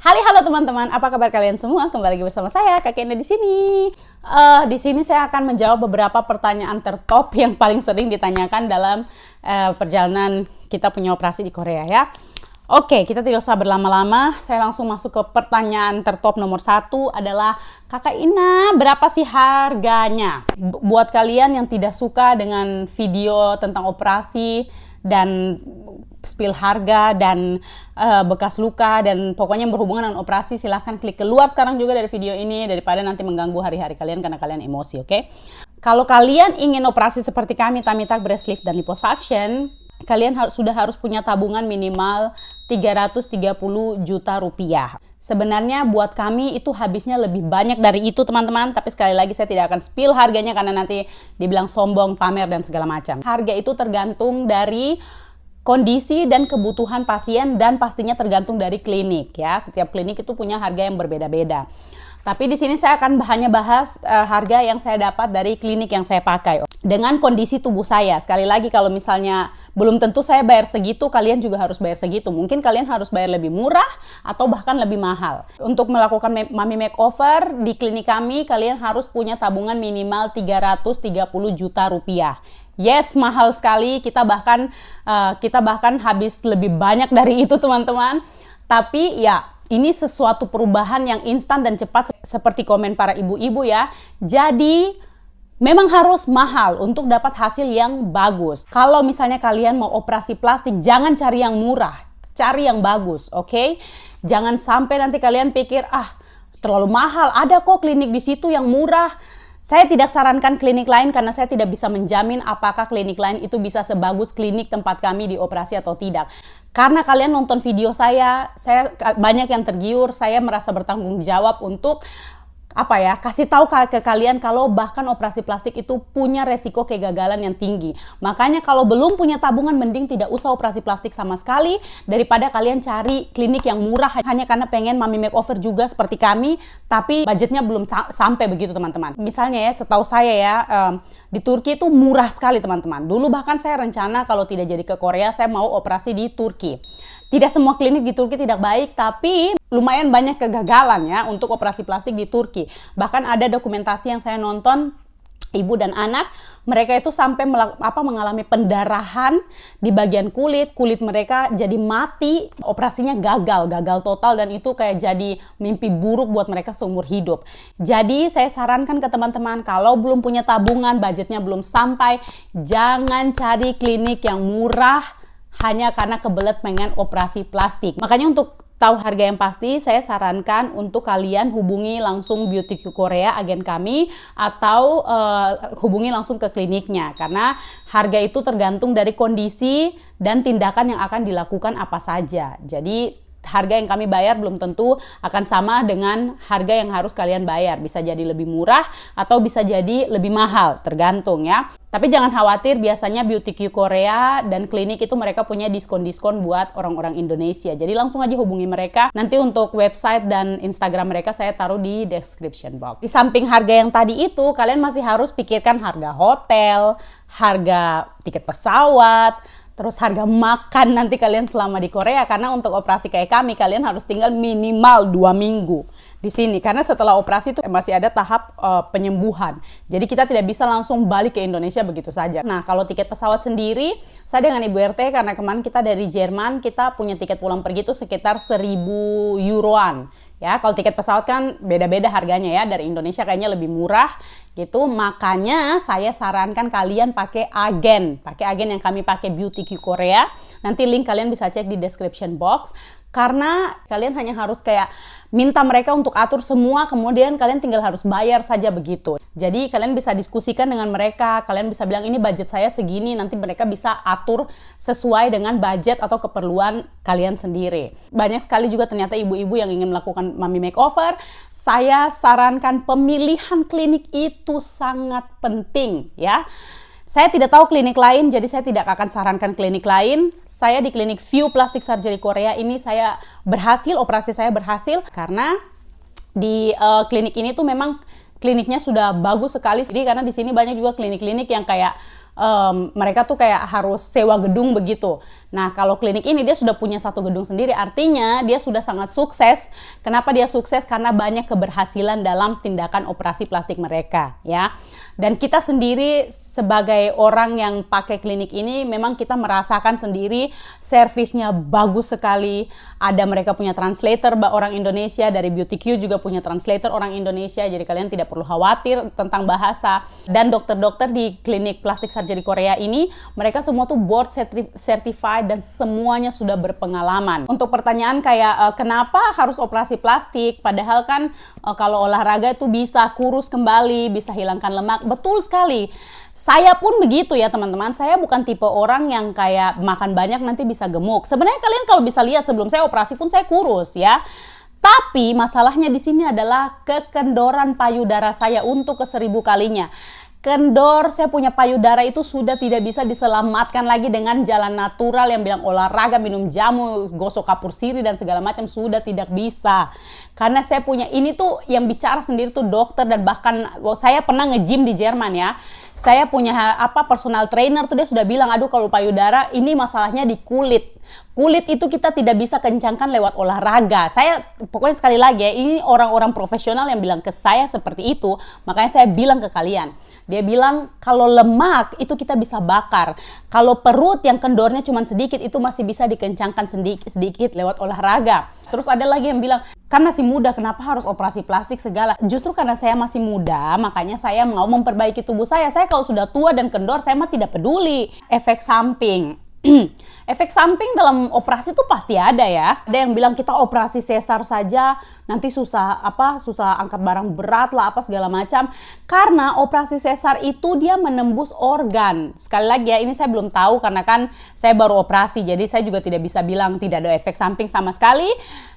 Halo teman-teman, apa kabar kalian semua? Kembali lagi bersama saya, Kak Kenda di sini. Di sini saya akan menjawab beberapa pertanyaan tertop yang paling sering ditanyakan dalam perjalanan kita punya operasi di Korea ya. Oke, kita tidak usah berlama-lama. Saya langsung masuk ke pertanyaan tertop nomor 1 adalah, Kakak Ina, berapa sih harganya? Buat kalian yang tidak suka dengan video tentang operasi dan spill harga dan bekas luka dan pokoknya yang berhubungan dengan operasi, silahkan klik keluar sekarang juga dari video ini daripada nanti mengganggu hari-hari kalian karena kalian emosi, oke? Kalau kalian ingin operasi seperti kami, tummy tuck, breast lift, dan liposuction, kalian sudah harus punya tabungan minimal 330 juta rupiah. Sebenarnya buat kami itu habisnya lebih banyak dari itu teman-teman, tapi sekali lagi saya tidak akan spill harganya karena nanti dibilang sombong, pamer, dan segala macam. Harga itu tergantung dari kondisi dan kebutuhan pasien dan pastinya tergantung dari klinik ya. Setiap klinik itu punya harga yang berbeda-beda. Tapi di sini saya akan hanya bahas harga yang saya dapat dari klinik yang saya pakai dengan kondisi tubuh saya. Sekali lagi, kalau misalnya belum tentu saya bayar segitu, kalian juga harus bayar segitu. Mungkin kalian harus bayar lebih murah atau bahkan lebih mahal. Untuk melakukan mummy makeover di klinik kami, kalian harus punya tabungan minimal 330 juta rupiah. Yes, mahal sekali. Kita bahkan habis lebih banyak dari itu teman-teman. Tapi ya, ini sesuatu perubahan yang instan dan cepat seperti komen para ibu-ibu ya. Jadi memang harus mahal untuk dapat hasil yang bagus. Kalau misalnya kalian mau operasi plastik, jangan cari yang murah, cari yang bagus, oke? Jangan sampai nanti kalian pikir, terlalu mahal, ada kok klinik di situ yang murah. Saya tidak sarankan klinik lain karena saya tidak bisa menjamin apakah klinik lain itu bisa sebagus klinik tempat kami di operasi atau tidak. Karena kalian nonton video saya banyak yang tergiur, saya merasa bertanggung jawab untuk kasih tahu ke kalian kalau bahkan operasi plastik itu punya resiko kegagalan yang tinggi. Makanya kalau belum punya tabungan, mending tidak usah operasi plastik sama sekali daripada kalian cari klinik yang murah hanya karena pengen mummy makeover juga seperti kami, tapi budgetnya belum sampai begitu teman-teman. Misalnya ya, setahu saya ya, di Turki itu murah sekali teman-teman. Dulu bahkan saya rencana kalau tidak jadi ke Korea, saya mau operasi di Turki. Tidak semua klinik di Turki tidak baik, tapi lumayan banyak kegagalan ya untuk operasi plastik di Turki. Bahkan ada dokumentasi yang saya nonton, ibu dan anak, mereka itu sampai mengalami pendarahan di bagian kulit mereka jadi mati, operasinya gagal total, dan itu kayak jadi mimpi buruk buat mereka seumur hidup. Jadi saya sarankan ke teman-teman, kalau belum punya tabungan, budgetnya belum sampai, jangan cari klinik yang murah hanya karena kebelet pengen operasi plastik. Makanya untuk tahu harga yang pasti, saya sarankan untuk kalian hubungi langsung Beauty Q Korea, agen kami, atau hubungi langsung ke kliniknya. Karena harga itu tergantung dari kondisi dan tindakan yang akan dilakukan apa saja. Jadi harga yang kami bayar belum tentu akan sama dengan harga yang harus kalian bayar. Bisa jadi lebih murah atau bisa jadi lebih mahal, tergantung ya. Tapi jangan khawatir, biasanya Beauty Q Korea dan klinik itu mereka punya diskon-diskon buat orang-orang Indonesia. Jadi langsung aja hubungi mereka. Nanti untuk website dan Instagram mereka saya taruh di description box. Di samping harga yang tadi itu, kalian masih harus pikirkan harga hotel, harga tiket pesawat, terus harga makan nanti kalian selama di Korea. Karena untuk operasi kayak kami, kalian harus tinggal minimal 2 minggu di sini. Karena setelah operasi itu masih ada tahap penyembuhan. Jadi kita tidak bisa langsung balik ke Indonesia begitu saja. Nah, kalau tiket pesawat sendiri, saya dengan Ibu RT, karena kemarin kita dari Jerman, kita punya tiket pulang pergi itu sekitar 1.000 euroan. Ya, kalau tiket pesawat kan beda-beda harganya ya, dari Indonesia kayaknya lebih murah gitu. Makanya saya sarankan kalian pakai agen yang kami pakai, Beauty Q Korea. Nanti link kalian bisa cek di description box. Karena kalian hanya harus kayak minta mereka untuk atur semua, kemudian kalian tinggal harus bayar saja begitu. Jadi kalian bisa diskusikan dengan mereka, kalian bisa bilang ini budget saya segini, nanti mereka bisa atur sesuai dengan budget atau keperluan kalian sendiri. Banyak sekali juga ternyata ibu-ibu yang ingin melakukan mummy makeover. Saya sarankan pemilihan klinik itu sangat penting ya. Saya tidak tahu klinik lain, jadi saya tidak akan sarankan klinik lain. Saya di klinik View Plastic Surgery Korea ini saya berhasil, operasi saya berhasil karena di klinik ini tuh memang kliniknya sudah bagus sekali. Jadi karena di sini banyak juga klinik-klinik yang kayak mereka tuh kayak harus sewa gedung begitu. Nah, kalau klinik ini dia sudah punya satu gedung sendiri, artinya dia sudah sangat sukses. Kenapa dia sukses? Karena banyak keberhasilan dalam tindakan operasi plastik mereka, ya. Dan kita sendiri sebagai orang yang pakai klinik ini, memang kita merasakan sendiri servisnya bagus sekali. Ada mereka punya translator orang Indonesia, dari Beauty Q juga punya translator orang Indonesia, jadi kalian tidak perlu khawatir tentang bahasa. Dan dokter-dokter di klinik plastik surgery Korea ini, mereka semua tuh board certified dan semuanya sudah berpengalaman. Untuk pertanyaan kayak kenapa harus operasi plastik, padahal kan kalau olahraga itu bisa kurus kembali, bisa hilangkan lemak. Betul sekali. Saya pun begitu ya teman-teman. Saya bukan tipe orang yang kayak makan banyak nanti bisa gemuk. Sebenarnya kalian kalau bisa lihat sebelum saya operasi pun saya kurus ya. Tapi masalahnya di sini adalah kekendoran payudara saya untuk ke-1000 kalinya. Kendor, saya punya payudara itu sudah tidak bisa diselamatkan lagi dengan jalan natural yang bilang olahraga, minum jamu, gosok kapur sirih dan segala macam, sudah tidak bisa. Karena saya punya, ini tuh yang bicara sendiri tuh dokter, dan bahkan saya pernah nge-gym di Jerman ya. Saya punya personal trainer tuh, dia sudah bilang, aduh kalau payudara ini masalahnya di kulit. Kulit itu kita tidak bisa kencangkan lewat olahraga. Saya pokoknya sekali lagi ya, ini orang-orang profesional yang bilang ke saya seperti itu, makanya saya bilang ke kalian. Dia bilang kalau lemak itu kita bisa bakar. Kalau perut yang kendornya cuma sedikit itu masih bisa dikencangkan sedikit lewat olahraga. Terus ada lagi yang bilang, kan masih muda, kenapa harus operasi plastik segala? Justru karena saya masih muda, makanya saya mau memperbaiki tubuh saya. Saya kalau sudah tua dan kendor, saya mah tidak peduli. Efek samping. Efek samping dalam operasi itu pasti ada ya. Ada yang bilang kita operasi sesar saja nanti susah angkat barang berat lah segala macam. Karena operasi sesar itu dia menembus organ. Sekali lagi ya, ini saya belum tahu karena kan saya baru operasi, jadi saya juga tidak bisa bilang tidak ada efek samping sama sekali.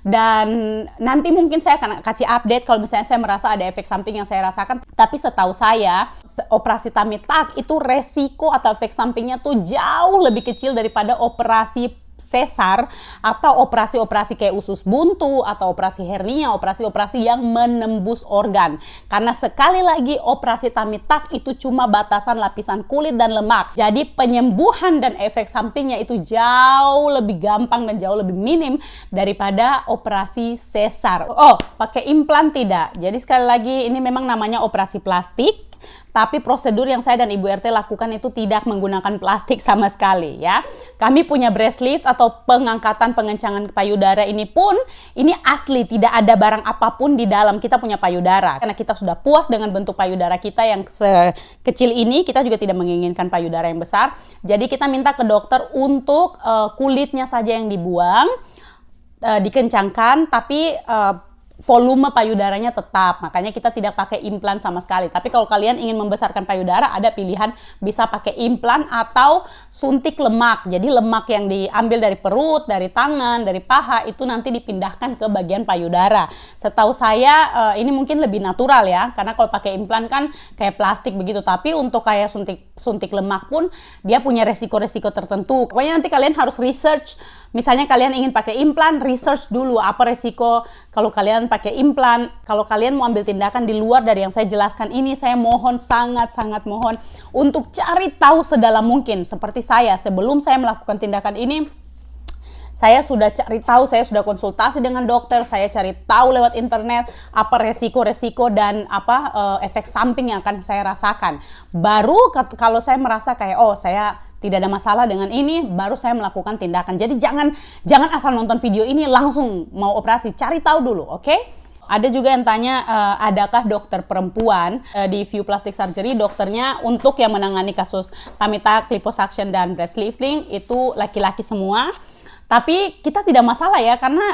Dan nanti mungkin saya akan kasih update kalau misalnya saya merasa ada efek samping yang saya rasakan. Tapi setahu saya operasi tummy tuck itu resiko atau efek sampingnya tuh jauh lebih kecil daripada operasi sesar atau operasi-operasi kayak usus buntu atau operasi hernia, operasi-operasi yang menembus organ. Karena sekali lagi operasi tummy tuck itu cuma batasan lapisan kulit dan lemak. Jadi penyembuhan dan efek sampingnya itu jauh lebih gampang dan jauh lebih minim daripada operasi sesar. Oh, pakai implan tidak. Jadi sekali lagi ini memang namanya operasi plastik. Tapi prosedur yang saya dan Ibu RT lakukan itu tidak menggunakan plastik sama sekali ya. Kami punya breast lift atau pengangkatan pengencangan payudara ini pun ini asli, tidak ada barang apapun di dalam. Kita punya payudara. Karena kita sudah puas dengan bentuk payudara kita yang sekecil ini, kita juga tidak menginginkan payudara yang besar. Jadi kita minta ke dokter untuk kulitnya saja yang dibuang, dikencangkan, tapi volume payudaranya tetap, makanya kita tidak pakai implan sama sekali. Tapi kalau kalian ingin membesarkan payudara, ada pilihan bisa pakai implan atau suntik lemak. Jadi lemak yang diambil dari perut, dari tangan, dari paha itu nanti dipindahkan ke bagian payudara. Setahu saya ini mungkin lebih natural ya, karena kalau pakai implan kan kayak plastik begitu. Tapi untuk kayak suntik lemak pun dia punya resiko-resiko tertentu. Pokoknya nanti kalian harus research. Misalnya kalian ingin pakai implan, research dulu apa resiko kalau kalian pakai implan. Kalau kalian mau ambil tindakan di luar dari yang saya jelaskan ini, saya mohon, sangat-sangat mohon untuk cari tahu sedalam mungkin. Seperti saya, sebelum saya melakukan tindakan ini, saya sudah cari tahu, saya sudah konsultasi dengan dokter, saya cari tahu lewat internet apa resiko-resiko dan apa efek samping yang akan saya rasakan. Baru kalau saya merasa kayak saya tidak ada masalah dengan ini, baru saya melakukan tindakan. Jadi jangan asal nonton video ini langsung mau operasi, cari tahu dulu, oke? Ada juga yang tanya, adakah dokter perempuan di View Plastic Surgery? Dokternya untuk yang menangani kasus tummy tuck, liposuction, dan breast lifting itu laki-laki semua. Tapi kita tidak masalah ya, karena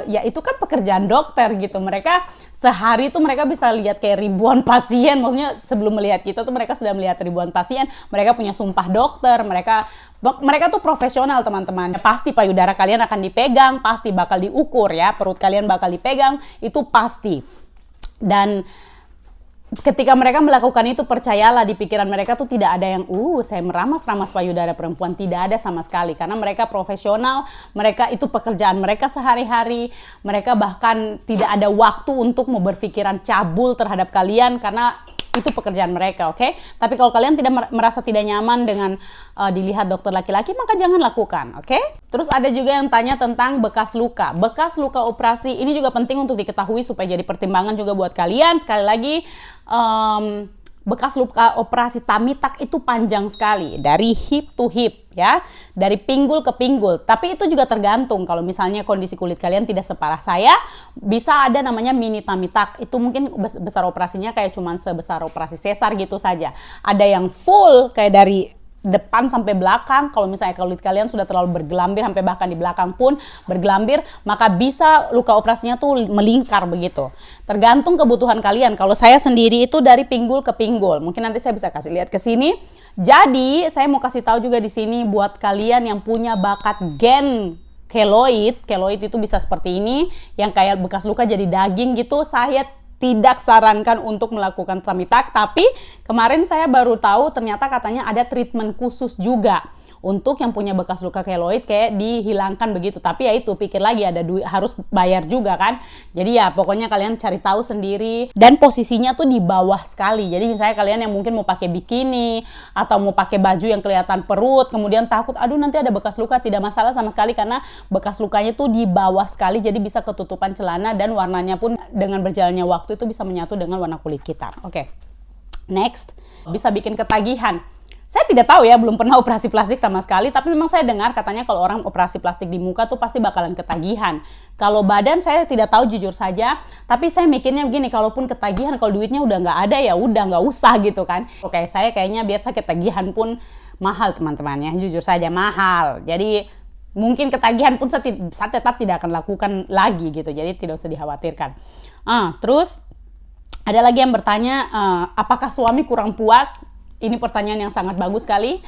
ya itu kan pekerjaan dokter gitu. Mereka sehari itu mereka bisa lihat kayak ribuan pasien. Maksudnya sebelum melihat kita tuh mereka sudah melihat ribuan pasien. Mereka punya sumpah dokter. Mereka tuh profesional teman-teman. Pasti payudara kalian akan dipegang, pasti bakal diukur ya. Perut kalian bakal dipegang, itu pasti. Dan ketika mereka melakukan itu, percayalah di pikiran mereka tuh tidak ada yang saya meramas-ramas payudara perempuan, tidak ada sama sekali, karena mereka profesional, mereka itu pekerjaan mereka sehari-hari, mereka bahkan tidak ada waktu untuk mau berpikiran cabul terhadap kalian, karena itu pekerjaan mereka, oke? Tapi kalau kalian tidak merasa tidak nyaman dengan dilihat dokter laki-laki, maka jangan lakukan, oke? Terus ada juga yang tanya tentang bekas luka. Bekas luka operasi ini juga penting untuk diketahui supaya jadi pertimbangan juga buat kalian. Sekali lagi, bekas luka operasi tummy tuck itu panjang sekali, dari hip to hip ya, dari pinggul ke pinggul. Tapi itu juga tergantung, kalau misalnya kondisi kulit kalian tidak separah saya, bisa ada namanya mini tummy tuck. Itu mungkin besar operasinya kayak cuman sebesar operasi sesar gitu saja. Ada yang full kayak dari depan sampai belakang. Kalau misalnya kulit kalian sudah terlalu bergelambir sampai bahkan di belakang pun bergelambir, maka bisa luka operasinya tuh melingkar begitu. Tergantung kebutuhan kalian. Kalau saya sendiri itu dari pinggul ke pinggul. Mungkin nanti saya bisa kasih lihat ke sini. Jadi saya mau kasih tahu juga di sini buat kalian yang punya bakat gen keloid. Keloid itu bisa seperti ini, yang kayak bekas luka jadi daging gitu. Saya tidak sarankan untuk melakukan tummy tuck, tapi kemarin saya baru tahu ternyata katanya ada treatment khusus juga untuk yang punya bekas luka keloid, kayak dihilangkan begitu. Tapi ya itu, pikir lagi, ada duit, harus bayar juga kan. Jadi ya pokoknya kalian cari tahu sendiri, dan posisinya tuh di bawah sekali. Jadi misalnya kalian yang mungkin mau pakai bikini atau mau pakai baju yang kelihatan perut, kemudian takut aduh nanti ada bekas luka, tidak masalah sama sekali karena bekas lukanya tuh di bawah sekali, jadi bisa ketutupan celana dan warnanya pun dengan berjalannya waktu itu bisa menyatu dengan warna kulit kita. Oke. Next, bisa bikin ketagihan. Saya tidak tahu ya, belum pernah operasi plastik sama sekali, tapi memang saya dengar katanya kalau orang operasi plastik di muka tuh pasti bakalan ketagihan. Kalau badan saya tidak tahu jujur saja, tapi saya mikirnya begini, kalaupun ketagihan, kalau duitnya udah nggak ada ya udah nggak usah gitu kan. Oke, saya kayaknya biasa ketagihan pun mahal teman-teman ya, jujur saja mahal. Jadi mungkin ketagihan pun saya tetap tidak akan lakukan lagi gitu, jadi tidak usah dikhawatirkan. Terus ada lagi yang bertanya, apakah suami kurang puas? Ini pertanyaan yang sangat bagus sekali.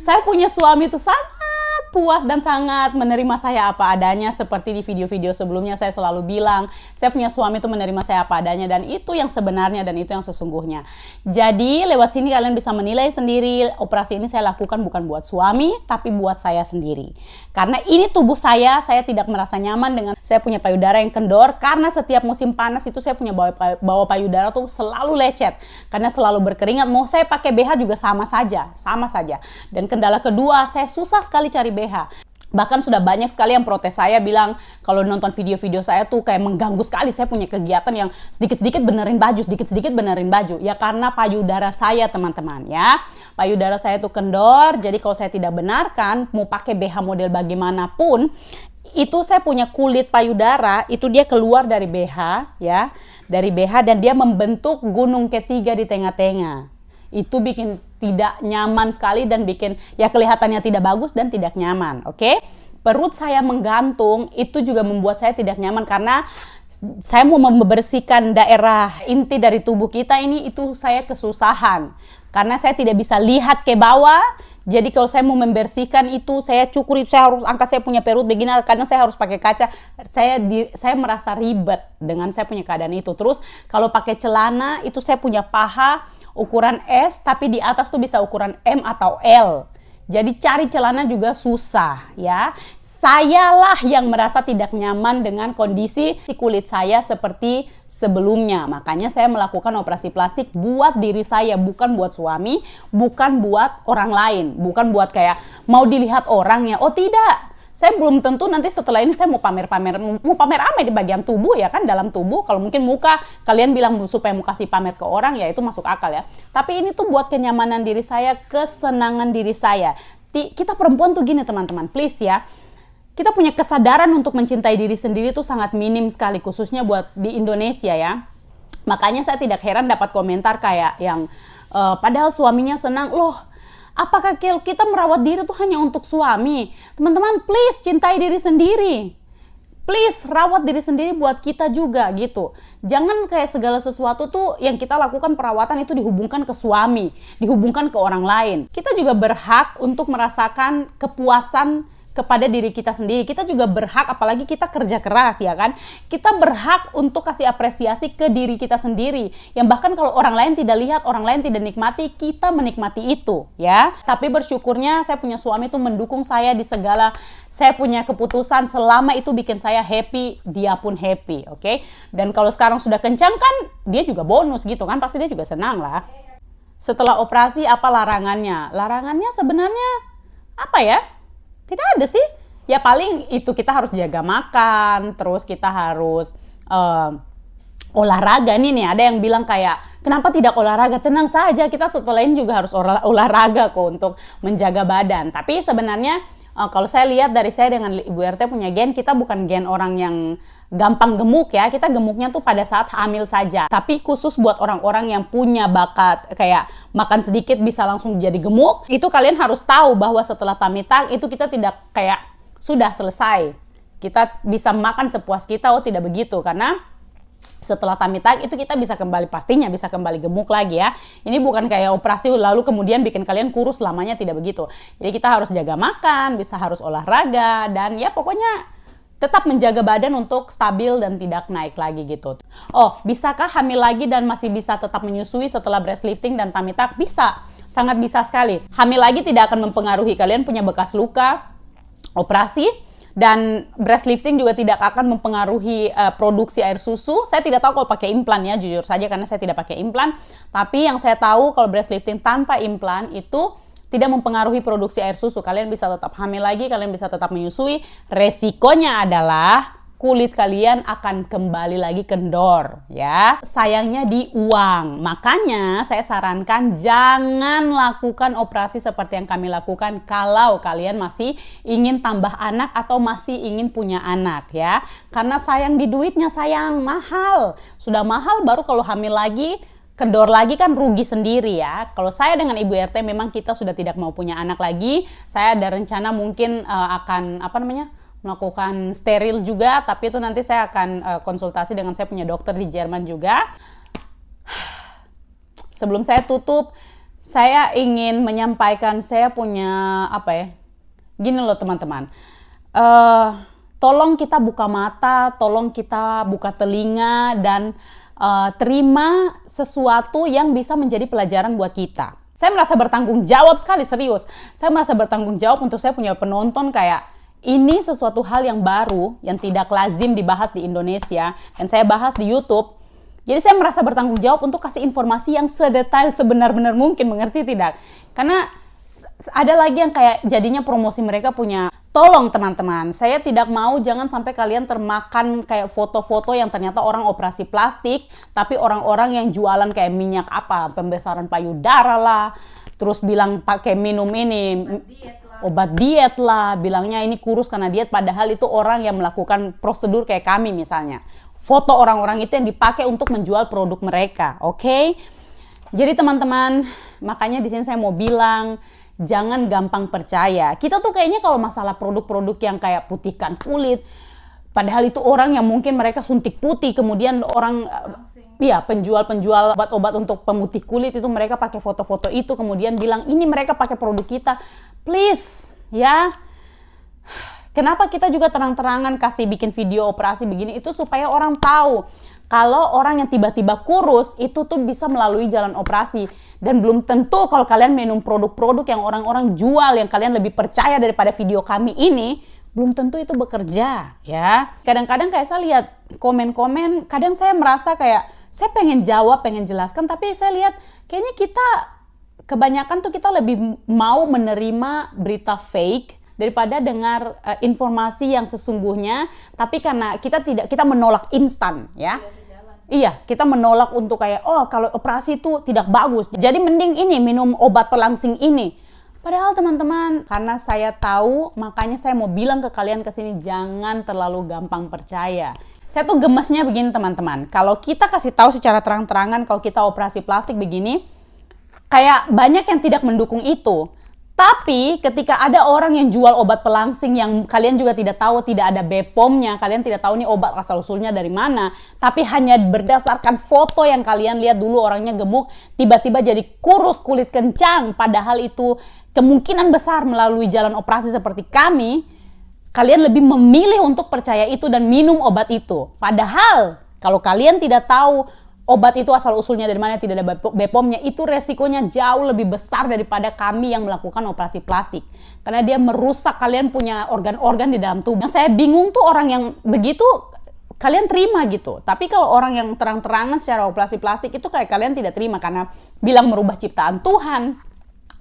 Saya punya suami itu sangat puas dan sangat menerima saya apa adanya. Seperti di video-video sebelumnya saya selalu bilang, saya punya suami itu menerima saya apa adanya, dan itu yang sebenarnya dan itu yang sesungguhnya. Jadi lewat sini kalian bisa menilai sendiri, operasi ini saya lakukan bukan buat suami, tapi buat saya sendiri. Karena ini tubuh saya tidak merasa nyaman dengan saya punya payudara yang kendor, karena setiap musim panas itu saya punya bawah payudara tuh selalu lecet, karena selalu berkeringat. Mau saya pakai BH juga sama saja. Dan kendala kedua, saya susah sekali cari BH. Bahkan sudah banyak sekali yang protes saya, bilang kalau nonton video-video saya tuh kayak mengganggu sekali. Saya punya kegiatan yang sedikit-sedikit benerin baju, ya karena payudara saya teman-teman ya. Payudara saya tuh kendor, jadi kalau saya tidak benarkan mau pakai BH model bagaimanapun, itu saya punya kulit payudara itu dia keluar dari BH ya, dari BH, dan dia membentuk gunung ketiga di tengah-tengah. Itu bikin tidak nyaman sekali dan bikin ya kelihatannya tidak bagus dan tidak nyaman, oke? Perut saya menggantung, itu juga membuat saya tidak nyaman karena saya mau membersihkan daerah inti dari tubuh kita ini, itu saya kesusahan. Karena saya tidak bisa lihat ke bawah, jadi kalau saya mau membersihkan itu saya cukur, saya harus angkat saya punya perut begini karena saya harus pakai kaca. Saya merasa ribet dengan saya punya keadaan itu. Terus kalau pakai celana itu saya punya paha ukuran S, tapi di atas tuh bisa ukuran M atau L. Jadi cari celana juga susah ya. Sayalah yang merasa tidak nyaman dengan kondisi kulit saya seperti sebelumnya. Makanya saya melakukan operasi plastik buat diri saya, bukan buat suami, bukan buat orang lain, bukan buat kayak mau dilihat orang ya. Oh tidak. Saya belum tentu nanti setelah ini saya mau pamer apa di bagian tubuh ya kan, dalam tubuh. Kalau mungkin muka, kalian bilang supaya mau kasih pamer ke orang ya itu masuk akal ya. Tapi ini tuh buat kenyamanan diri saya, kesenangan diri saya. Kita perempuan tuh gini teman-teman, please ya. Kita punya kesadaran untuk mencintai diri sendiri tuh sangat minim sekali, khususnya buat di Indonesia ya. Makanya saya tidak heran dapat komentar kayak yang padahal suaminya senang, loh apakah kita merawat diri tuh hanya untuk suami? Teman-teman, please cintai diri sendiri. Please rawat diri sendiri buat kita juga gitu. Jangan kayak segala sesuatu tuh yang kita lakukan perawatan itu dihubungkan ke suami, dihubungkan ke orang lain. Kita juga berhak untuk merasakan kepuasan kepada diri kita sendiri. Kita juga berhak, apalagi kita kerja keras ya kan, kita berhak untuk kasih apresiasi ke diri kita sendiri, yang bahkan kalau orang lain tidak lihat, orang lain tidak nikmati, kita menikmati itu ya. Tapi bersyukurnya saya punya suami itu mendukung saya di segala saya punya keputusan, selama itu bikin saya happy, dia pun happy, oke? Dan kalau sekarang sudah kencang kan, dia juga bonus gitu kan, pasti dia juga senang lah. Setelah operasi apa larangannya? Larangannya sebenarnya apa ya? Tidak ada sih. Ya paling itu kita harus jaga makan, terus kita harus olahraga. Nih ada yang bilang kayak, kenapa tidak olahraga? Tenang saja, kita setelah ini juga harus olahraga kok untuk menjaga badan. Tapi sebenarnya kalau saya lihat dari saya dengan Ibu RT punya gen, kita bukan gen orang yang gampang gemuk ya. Kita gemuknya tuh pada saat hamil saja. Tapi khusus buat orang-orang yang punya bakat kayak makan sedikit bisa langsung jadi gemuk, itu kalian harus tahu bahwa setelah tummy tuck itu kita tidak kayak sudah selesai, kita bisa makan sepuas kita. Oh tidak begitu, karena setelah tummy tuck itu kita bisa kembali, pastinya bisa kembali gemuk lagi ya. Ini bukan kayak operasi lalu kemudian bikin kalian kurus selamanya, tidak begitu. Jadi kita harus jaga makan, harus olahraga, dan ya pokoknya tetap menjaga badan untuk stabil dan tidak naik lagi gitu. Oh, bisakah hamil lagi dan masih bisa tetap menyusui setelah breast lifting dan tummy tuck? Bisa, sangat bisa sekali. Hamil lagi tidak akan mempengaruhi kalian punya bekas luka, operasi, dan breast lifting juga tidak akan mempengaruhi produksi air susu. Saya tidak tahu kalau pakai implan ya, jujur saja karena saya tidak pakai implan. Tapi yang saya tahu kalau breast lifting tanpa implan itu tidak mempengaruhi produksi air susu. Kalian bisa tetap hamil lagi, kalian bisa tetap menyusui. Resikonya adalah kulit kalian akan kembali lagi kendor ya. Sayangnya di uang. Makanya saya sarankan jangan lakukan operasi seperti yang kami lakukan kalau kalian masih ingin tambah anak atau masih ingin punya anak ya. Karena sayang di duitnya, sayang, mahal. Sudah mahal baru kalau hamil lagi kendor lagi kan rugi sendiri ya. Kalau saya dengan Ibu RT memang kita sudah tidak mau punya anak lagi. Saya ada rencana mungkin akan melakukan steril juga, tapi itu nanti saya akan konsultasi dengan saya punya dokter di Jerman juga. Sebelum saya tutup, saya ingin menyampaikan saya punya gini loh teman-teman. Tolong kita buka mata, tolong kita buka telinga, dan terima sesuatu yang bisa menjadi pelajaran buat kita. Saya merasa bertanggung jawab sekali, serius. Saya merasa bertanggung jawab untuk saya punya penonton kayak ini sesuatu hal yang baru, yang tidak lazim dibahas di Indonesia, dan saya bahas di YouTube. Jadi saya merasa bertanggung jawab untuk kasih informasi yang sedetail sebenar-benar mungkin, mengerti tidak? Karena ada lagi yang kayak jadinya promosi mereka punya. Tolong teman-teman, saya tidak mau jangan sampai kalian termakan kayak foto-foto yang ternyata orang operasi plastik, tapi orang-orang yang jualan kayak minyak pembesaran payudara lah, terus bilang pakai minum ini, obat diet lah, bilangnya ini kurus karena diet, padahal itu orang yang melakukan prosedur kayak kami misalnya. Foto orang-orang itu yang dipakai untuk menjual produk mereka, oke? Jadi teman-teman, makanya di sini saya mau bilang, jangan gampang percaya. Kita tuh kayaknya kalau masalah produk-produk yang kayak putihkan kulit, padahal itu orang yang mungkin mereka suntik putih, kemudian orang penjual-penjual obat-obat untuk pemutih kulit itu mereka pakai foto-foto itu, kemudian bilang ini mereka pakai produk kita. Please, ya. Kenapa kita juga terang-terangan kasih bikin video operasi begini, itu supaya orang tahu kalau orang yang tiba-tiba kurus itu tuh bisa melalui jalan operasi. Dan belum tentu kalau kalian minum produk-produk yang orang-orang jual, yang kalian lebih percaya daripada video kami ini, belum tentu itu bekerja ya. Kadang-kadang kayak saya lihat komen-komen, kadang saya merasa kayak saya pengen jawab, pengen jelaskan, tapi saya lihat kayaknya kita kebanyakan tuh kita lebih mau menerima berita fake daripada dengar informasi yang sesungguhnya. Tapi karena kita menolak instan ya. Iya, kita menolak untuk kayak, oh kalau operasi itu tidak bagus, jadi mending ini minum obat pelangsing ini. Padahal teman-teman, karena saya tahu, makanya saya mau bilang ke kalian kesini, jangan terlalu gampang percaya. Saya tuh gemesnya begini teman-teman, kalau kita kasih tahu secara terang-terangan kalau kita operasi plastik begini, kayak banyak yang tidak mendukung itu. Tapi ketika ada orang yang jual obat pelangsing yang kalian juga tidak tahu, tidak ada BPOM-nya, kalian tidak tahu nih obat asal-usulnya dari mana, tapi hanya berdasarkan foto yang kalian lihat dulu orangnya gemuk, tiba-tiba jadi kurus, kulit kencang, padahal itu kemungkinan besar melalui jalan operasi seperti kami, kalian lebih memilih untuk percaya itu dan minum obat itu. Padahal kalau kalian tidak tahu obat itu asal-usulnya dari mana, tidak ada BPOM-nya, itu resikonya jauh lebih besar daripada kami yang melakukan operasi plastik. Karena dia merusak kalian punya organ-organ di dalam tubuh. Yang saya bingung tuh orang yang begitu, kalian terima gitu. Tapi kalau orang yang terang-terangan secara operasi plastik itu kayak kalian tidak terima karena bilang merubah ciptaan Tuhan,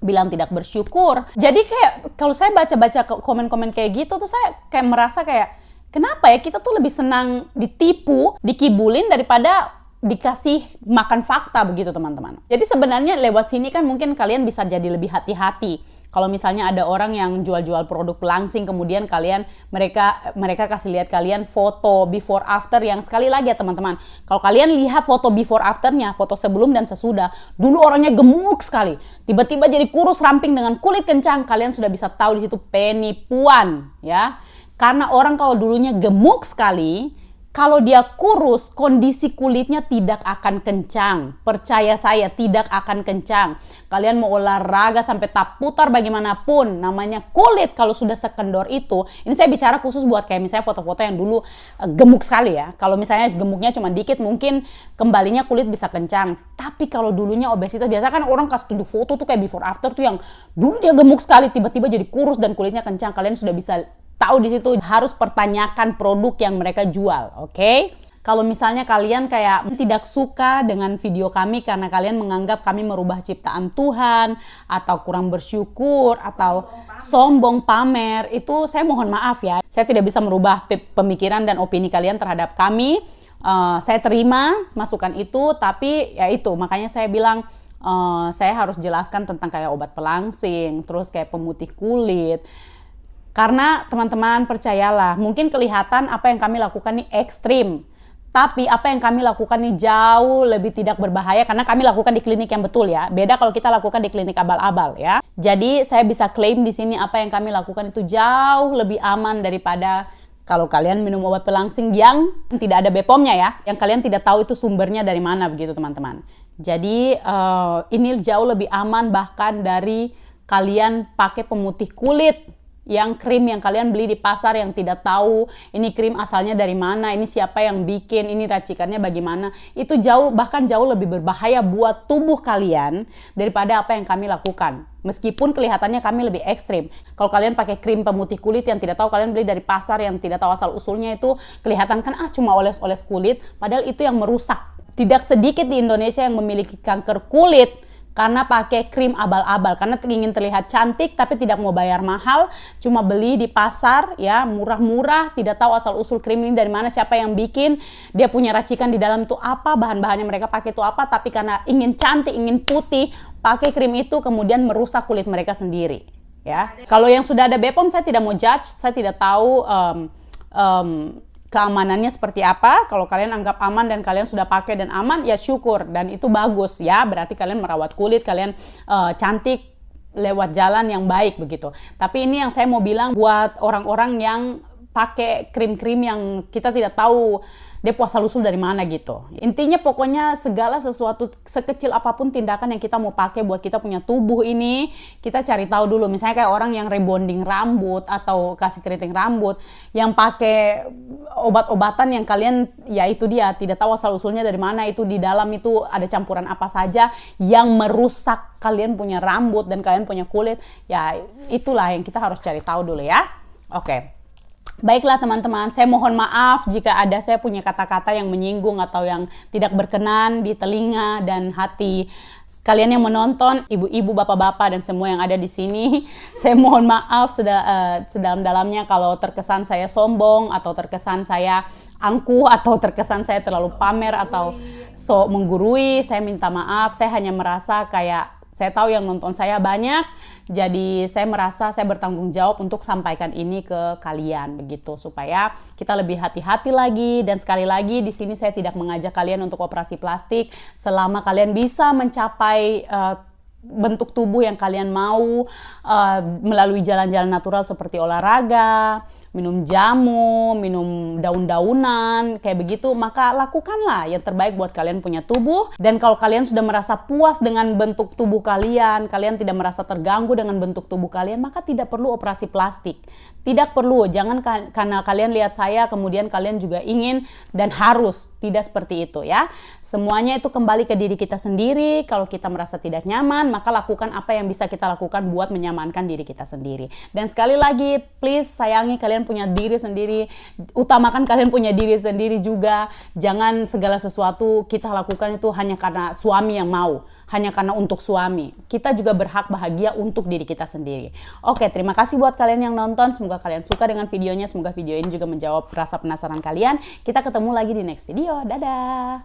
bilang tidak bersyukur. Jadi kayak kalau saya baca-baca komen-komen kayak gitu tuh saya kayak merasa kayak, kenapa ya kita tuh lebih senang ditipu, dikibulin daripada dikasih makan fakta begitu teman-teman. Jadi sebenarnya lewat sini kan mungkin kalian bisa jadi lebih hati-hati. Kalau misalnya ada orang yang jual-jual produk pelangsing, kemudian mereka kasih lihat kalian foto before after, yang sekali lagi ya teman-teman, kalau kalian lihat foto before afternya, foto sebelum dan sesudah, dulu orangnya gemuk sekali, tiba-tiba jadi kurus ramping dengan kulit kencang, kalian sudah bisa tahu di situ penipuan ya. Karena orang kalau dulunya gemuk sekali, kalau dia kurus, kondisi kulitnya tidak akan kencang. Percaya saya, tidak akan kencang. Kalian mau olahraga sampai tak putar bagaimanapun, namanya kulit kalau sudah sekendor itu. Ini saya bicara khusus buat kayak misalnya foto-foto yang dulu gemuk sekali ya. Kalau misalnya gemuknya cuma dikit, mungkin kembalinya kulit bisa kencang. Tapi kalau dulunya obesitas, biasa kan orang kasih tunjuk foto tuh kayak before after tuh yang dulu dia gemuk sekali, tiba-tiba jadi kurus dan kulitnya kencang. Kalian sudah bisa tahu di situ. Harus pertanyakan produk yang mereka jual, oke? Kalau misalnya kalian kayak tidak suka dengan video kami karena kalian menganggap kami merubah ciptaan Tuhan, atau kurang bersyukur, atau sombong pamer, itu saya mohon maaf ya. Saya tidak bisa merubah pemikiran dan opini kalian terhadap kami. Saya terima masukan itu, tapi ya itu, makanya saya bilang saya harus jelaskan tentang kayak obat pelangsing, terus kayak pemutih kulit. Karena teman-teman percayalah, mungkin kelihatan apa yang kami lakukan ini ekstrim. Tapi apa yang kami lakukan ini jauh lebih tidak berbahaya karena kami lakukan di klinik yang betul ya. Beda kalau kita lakukan di klinik abal-abal ya. Jadi saya bisa klaim di sini apa yang kami lakukan itu jauh lebih aman daripada kalau kalian minum obat pelangsing yang tidak ada BPOM-nya ya. Yang kalian tidak tahu itu sumbernya dari mana begitu teman-teman. Jadi ini jauh lebih aman bahkan dari kalian pakai pemutih kulit, yang krim yang kalian beli di pasar yang tidak tahu ini krim asalnya dari mana, ini siapa yang bikin, ini racikannya bagaimana. Itu bahkan jauh lebih berbahaya buat tubuh kalian daripada apa yang kami lakukan. Meskipun kelihatannya kami lebih ekstrim. Kalau kalian pakai krim pemutih kulit yang tidak tahu, kalian beli dari pasar yang tidak tahu asal usulnya, itu kelihatan kan cuma oles-oles kulit, padahal itu yang merusak. Tidak sedikit di Indonesia yang memiliki kanker kulit karena pakai krim abal-abal, karena ingin terlihat cantik tapi tidak mau bayar mahal, cuma beli di pasar ya, murah-murah, tidak tahu asal-usul krim ini dari mana, siapa yang bikin, dia punya racikan di dalam itu apa, bahan-bahannya mereka pakai itu apa, tapi karena ingin cantik, ingin putih, pakai krim itu kemudian merusak kulit mereka sendiri ya. Kalau yang sudah ada BPOM saya tidak mau judge, saya tidak tahu keamanannya seperti apa. Kalau kalian anggap aman dan kalian sudah pakai dan aman, ya syukur dan itu bagus ya. Berarti kalian merawat kulit, kalian cantik lewat jalan yang baik begitu. Tapi ini yang saya mau bilang buat orang-orang yang pakai krim-krim yang kita tidak tahu dia asal usul dari mana gitu. Intinya pokoknya segala sesuatu sekecil apapun tindakan yang kita mau pakai buat kita punya tubuh ini, kita cari tahu dulu. Misalnya kayak orang yang rebonding rambut atau kasih keriting rambut, yang pakai obat-obatan yang kalian, ya itu dia, tidak tahu asal usulnya dari mana, itu di dalam itu ada campuran apa saja yang merusak kalian punya rambut dan kalian punya kulit, ya itulah yang kita harus cari tahu dulu ya. Oke. Baiklah teman-teman, saya mohon maaf jika ada saya punya kata-kata yang menyinggung atau yang tidak berkenan di telinga dan hati kalian yang menonton, ibu-ibu, bapak-bapak dan semua yang ada di sini. Saya mohon maaf sedalam-dalamnya kalau terkesan saya sombong atau terkesan saya angkuh atau terkesan saya terlalu pamer atau sok menggurui. Saya minta maaf, saya hanya merasa kayak saya tahu yang nonton saya banyak, jadi saya merasa saya bertanggung jawab untuk sampaikan ini ke kalian begitu, supaya kita lebih hati-hati lagi. Dan sekali lagi di sini saya tidak mengajak kalian untuk operasi plastik selama kalian bisa mencapai bentuk tubuh yang kalian mau melalui jalan-jalan natural seperti olahraga, minum jamu, minum daun-daunan, kayak begitu, maka lakukanlah yang terbaik buat kalian punya tubuh. Dan kalau kalian sudah merasa puas dengan bentuk tubuh kalian, kalian tidak merasa terganggu dengan bentuk tubuh kalian, maka tidak perlu operasi plastik. Tidak perlu, jangan karena kalian lihat saya, kemudian kalian juga ingin dan harus. Tidak seperti itu ya. Semuanya itu kembali ke diri kita sendiri. Kalau kita merasa tidak nyaman, maka lakukan apa yang bisa kita lakukan buat menyamankan diri kita sendiri. Dan sekali lagi, please sayangi kalian punya diri sendiri. Utamakan kalian punya diri sendiri juga. Jangan segala sesuatu kita lakukan itu hanya karena suami yang mau. Hanya karena untuk suami. Kita juga berhak bahagia untuk diri kita sendiri. Oke, terima kasih buat kalian yang nonton. Semoga kalian suka dengan videonya. Semoga video ini juga menjawab rasa penasaran kalian. Kita ketemu lagi di next video. Dadah!